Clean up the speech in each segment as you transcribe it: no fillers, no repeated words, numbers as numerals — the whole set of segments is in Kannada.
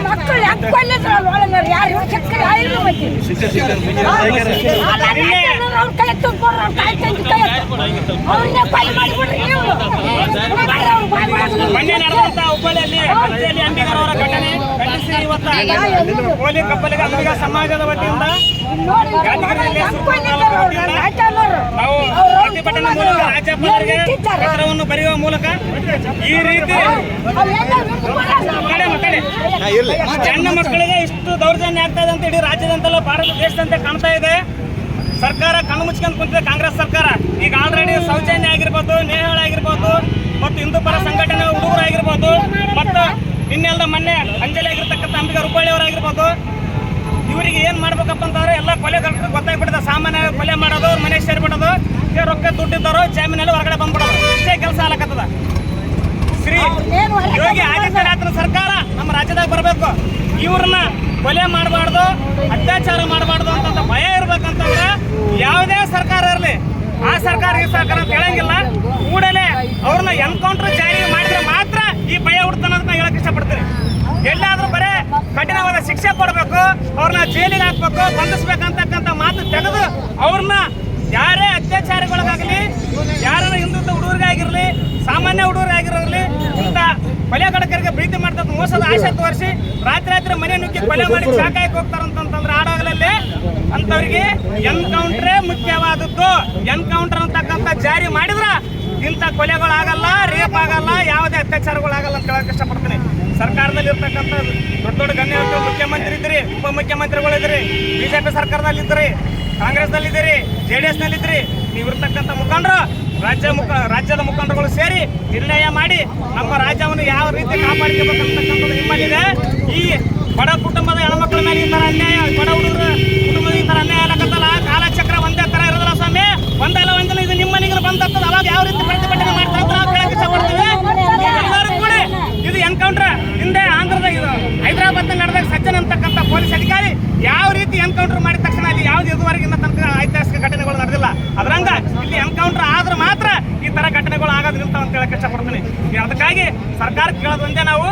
ಮಕ್ಕಳು ಯಾರು ಚಕ್ಕರೆ ಆಯಿಲ್ಲ ಅವ್ರನ್ನೇ ಕೊಲೆ ಮಾಡಿಬಿಡ್ರಿ ನೀವು. ಮೊನ್ನೆ ನಡೆದಂತ ಹುಬ್ಬಳ್ಳಿಯಲ್ಲಿ ರಜೆಯಲ್ಲಿ ಅಂಬಿಗರ್ ಅವರ ಘಟನೆ ಖಂಡಿಸಿ ಇವತ್ತು ಕೋಲಿ ಕಪ್ಪಲಿಗ ಅಂಬಿಗ ಸಮಾಜದ ವತಿಯಿಂದ ನಾವು ಪ್ರತಿಭಟನೆ ಮೂಲಕ ರಾಜ್ಯಪಾಲರಿಗೆ ಪತ್ರವನ್ನು ಬರೆಯುವ ಮೂಲಕ ಈ ರೀತಿ ಹೆಣ್ಣು ಮಕ್ಕಳಿಗೆ ಇಷ್ಟು ದೌರ್ಜನ್ಯ ಆಗ್ತಾ ಇದೆ ಅಂತ ಇಡೀ ರಾಜ್ಯದಂತೆಲ್ಲ ಭಾರತ ದೇಶದಂತೆ ಕಾಣ್ತಾ ಇದೆ. ಸರ್ಕಾರ ಕಣ್ಣು ಮುಚ್ಕೊಂಡು ಕುಂತಿದೆ ಕಾಂಗ್ರೆಸ್ ಸರ್ಕಾರ. ಈಗ ಆಲ್ರೆಡಿ ಸೌಜನ್ಯ ಆಗಿರ್ಬೋದು, ನೇಹಾಳ ಆಗಿರ್ಬೋದು, ಮತ್ತು ಹಿಂದೂ ಪರ ಸಂಘಟನೆ ಹುಡುಗರಾಗಿರ್ಬೋದು, ಮತ್ತು ಇನ್ನೆಲ್ಲ ಮೊನ್ನೆ ಅಂಜಲಿ ಆಗಿರ್ತಕ್ಕಂಥ ಅಂಬಿಗರ್ ಹುಬ್ಬಳ್ಳಿಯವರಾಗಿರ್ಬೋದು, ಇವರಿಗೆ ಏನು ಮಾಡ್ಬೇಕಪ್ಪ ಅಂತಂದ್ರೆ ಎಲ್ಲ ಕೊಲೆಗಳು ಗೊತ್ತಾಗ್ಬಿಟ್ಟಿದೆ. ಸಾಮಾನ್ಯ ಕೊಲೆ ಮಾಡೋದು, ಮನೆ ಸೇರಿಬಿಡೋದು, ರೊಕ್ಕ ದುಡ್ಡಿದ್ದವರು ಜಾಮೀನಲ್ಲಿ ಹೊರಗಡೆ ಬಂದ್ಬಿಡೋದು, ಇಷ್ಟೇ ಕೆಲಸ ಆಗತ್ತದ. ಶ್ರೀ ಯೋಗಿ ಆದಿತ್ಯನಾಥನ ಸರ್ಕಾರ ನಮ್ಮ ರಾಜ್ಯದಾಗ ಬರಬೇಕು. ಇವ್ರನ್ನ ಕೊಲೆ ಮಾಡಬಾರ್ದು, ಅತ್ಯಾಚಾರ ಮಾಡಬಾರ್ದು ಅಂತ ಭಯ ಇರ್ಬೇಕಂತಂದ್ರೆ ಯಾವುದೇ ಸರ್ಕಾರ ಇರಲಿ, ಆ ಸರ್ಕಾರ ಈ ಸರ್ಕಾರ ಅಂತ ಹೇಳಂಗಿಲ್ಲ. ಕೂಡಲೇ ಅವ್ರನ್ನ ಎನ್ಕೌಂಟರ್ ಜಾರಿ ಮಾಡಿದ್ರೆ ಮಾತ್ರ ಈ ಭಯ ಹುಡ್ತಾನಂತ ನಾನು ಹೇಳಕ್ ಇಷ್ಟಪಡ್ತೀನಿ. ಎಲ್ಲಾದ್ರೂ ಬರೇ ಕಠಿಣವಾದ ಶಿಕ್ಷೆ ಕೊಡಬೇಕು, ಅವ್ರನ್ನ ಜೈಲಿಗೆ ಹಾಕ್ಬೇಕು, ಬಂಧಿಸ್ಬೇಕಂತಕ್ಕಂಥ ಮಾತು ತೆಗೆದು ಅವ್ರನ್ನ ಯಾರೇ ಅತ್ಯಾಚಾರಿಗಳಿಗಾಗಲಿ, ಯಾರು ಹಿಂದುತ್ವ ಹುಡುಗರಿಗಾಗಿರಲಿ, ಸಾಮಾನ್ಯ ಹುಡುಗರಾಗಿರಲಿ, ಇಂಥ ಕೊಲೆಗಡಕರಿಗೆ ಪ್ರೀತಿ ಮಾಡ್ತಕ್ಕ ಮೋಸದ ಆಶೆ ತೋರಿಸಿ ರಾತ್ರಿ ಮನೆ ನುಗ್ಗಿ ಕೊಲೆ ಮಾಡಿ ಸಾಕಾಗಿ ಹೋಗ್ತಾರಂತಂದ್ರೆ ಆಡೋಗಲಲ್ಲಿ ಅಂಥವ್ರಿಗೆ ಎನ್ಕೌಂಟ್ರೇ ಮುಖ್ಯವಾದದ್ದು. ಎನ್ಕೌಂಟರ್ ಅಂತಕ್ಕಂಥ ಜಾರಿ ಮಾಡಿದ್ರ ಇಂಥ ಕೊಲೆಗಳಾಗಲ್ಲ, ರೇಪ್ ಆಗಲ್ಲ, ಯಾವುದೇ ಅತ್ಯಾಚಾರಗಳಾಗಲ್ಲ ಅಂತ ಹೇಳಕ್ ಇಷ್ಟಪಡ್ತೀನಿ. ಸರ್ಕಾರದಲ್ಲಿ ಇರ್ತಕ್ಕಂಥ ದೊಡ್ಡ ದೊಡ್ಡ ಗಣ್ಯರು, ಮುಖ್ಯಮಂತ್ರಿ ಇದ್ರಿ, ಉಪಮುಖ್ಯಮಂತ್ರಿಗಳಿದ್ರಿ, ಬಿಜೆಪಿ ಸರ್ಕಾರದಲ್ಲಿದ್ರಿ, ಕಾಂಗ್ರೆಸ್ನಲ್ಲಿದ್ದೀರಿ, JDS ನಲ್ಲಿದ್ರಿ, ನೀವಿರ್ತಕ್ಕಂಥ ಮುಖಂಡರು ರಾಜ್ಯದ ಮುಖಂಡರುಗಳು ಸೇರಿ ನಿರ್ಣಯ ಮಾಡಿ ನಮ್ಮ ರಾಜ್ಯವನ್ನು ಯಾವ ರೀತಿ ಕಾಪಾಡಿಕೋಬೇಕಂತಕ್ಕಂಥದ್ದು ನಿಮ್ಮಲ್ಲಿದೆ. ಈ ಬಡ ಕುಟುಂಬದ ಹೆಣ್ಮಕ್ಳ ಮೇಲೆ ಈ ಥರ ಅನ್ಯಾಯ, ಬಡ ಹುಡುಗರ ಕುಟುಂಬದ ಈ ಥರ ಅನ್ಯಾಯ ಆಗತ್ತಲ್ಲ, ಕಾಲಚಕ್ರ ಒಂದೇ ಥರ ಇರೋದಿಲ್ಲ ಸ್ವಾಮಿ. ಒಂದಲ್ಲ ಒಂದಿನ ಇದು ನಿಮ್ಮ ಮನೆಗೆ ಬಂದಾಗ್ತದೆ. ಅವಾಗ ಯಾವ ರೀತಿ ಪ್ರತಿಭಟನೆ ಮಾಡ್ತಾರೆ ಅಂತ ನಾವು ಕೇಳಕ್ಕೆ ಇಷ್ಟಪಡ್ತೀವಿ. ಎಲ್ಲರೂ ಕೂಡ ಇದು ಎನ್ಕೌಂಟರ್ ಹಿಂದೆ ಆಂಧ್ರದ ಹೈದರಾಬಾದ್ ನಡೆದಾಗ ಸಜ್ಜನ್ ಅಂತಕ್ಕಂಥ ಪೊಲೀಸ್ ಅಧಿಕಾರಿ ಯಾವ ರೀತಿ ಎನ್ಕೌಂಟರ್ ಮಾಡಿದ ತಕ್ಷಣ ಅಲ್ಲಿ ಯಾವ್ದು ಇದುವರೆಗಿನ ತನಕ ಐತಿಹಾಸಿಕ ಘಟನೆಗಳು ನಡೆದಿಲ್ಲ. ಅದರಂಗ ಇಲ್ಲಿ ಎನ್ಕೌಂಟರ್ ಆದ್ರೆ ಮಾತ್ರ ಈ ತರ ಘಟನೆಗಳು ಆಗೋದಿಲ್ಲ ಅಂತ ಹೇಳಕ್ ಇಷ್ಟಪಡ್ತೀನಿ. ಅದಕ್ಕಾಗಿ ಸರ್ಕಾರ ಕೇಳೋದೊಂದೇ, ನಾವು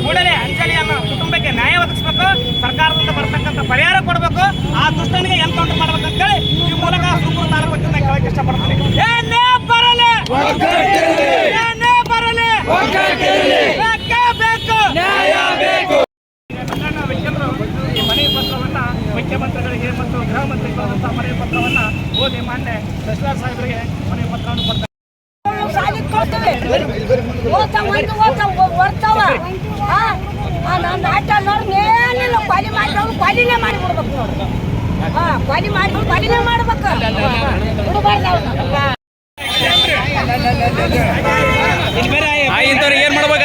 ಕೂಡಲೇ ಅಂಜಲಿಯನ್ನು ಕುಟುಂಬಕ್ಕೆ ನ್ಯಾಯ ಒದಗಿಸಬೇಕು, ಸರ್ಕಾರದಿಂದ ಬರ್ತಕ್ಕಂಥ ಪರಿಹಾರ ಕೊಡಬೇಕು, ಆ ದುಷ್ಟನಿಗೆ ಎನ್ಕೌಂಟರ್ ಮಾಡ್ಬೇಕಂತೇಳಿ ಈ ಮೂಲಕ ಸುಪ್ರೀಂ ತಾಲೂಕು ವತಿಯಿಂದ ಕೇಳಕ್ ಇಷ್ಟಪಡ್ತೀನಿ. ಏನೇ ಬರಲಿ, ಏನೇ ಬರಲಿ, ಬೇಕು ನ್ಯಾಯ ಬೇಕು. ಈ ಮನವಿ ಪತ್ರವನ್ನ ಮುಖ್ಯಮಂತ್ರಿಗಳಿಗೆ ಮತ್ತು ಗೃಹ ಮಂತ್ರಿಗಳಂತ ಮನವಿ ಪತ್ರವನ್ನ ಓದಿ ಮಾನ್ಯ ತಹಶೀಲ್ದಾರ್ ಸಾಹೇಬರಿಗೆ ಮನವಿ ಪತ್ರವನ್ನು ಕೊಡ್ತಾರೆ. ಇಂಥವ್ರಿಗೆ ಏನ್ ಮಾಡ್ಬೇಕು?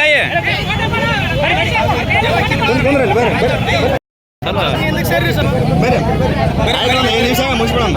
ಮುಗಿಸ್ಬಿಡೋಣ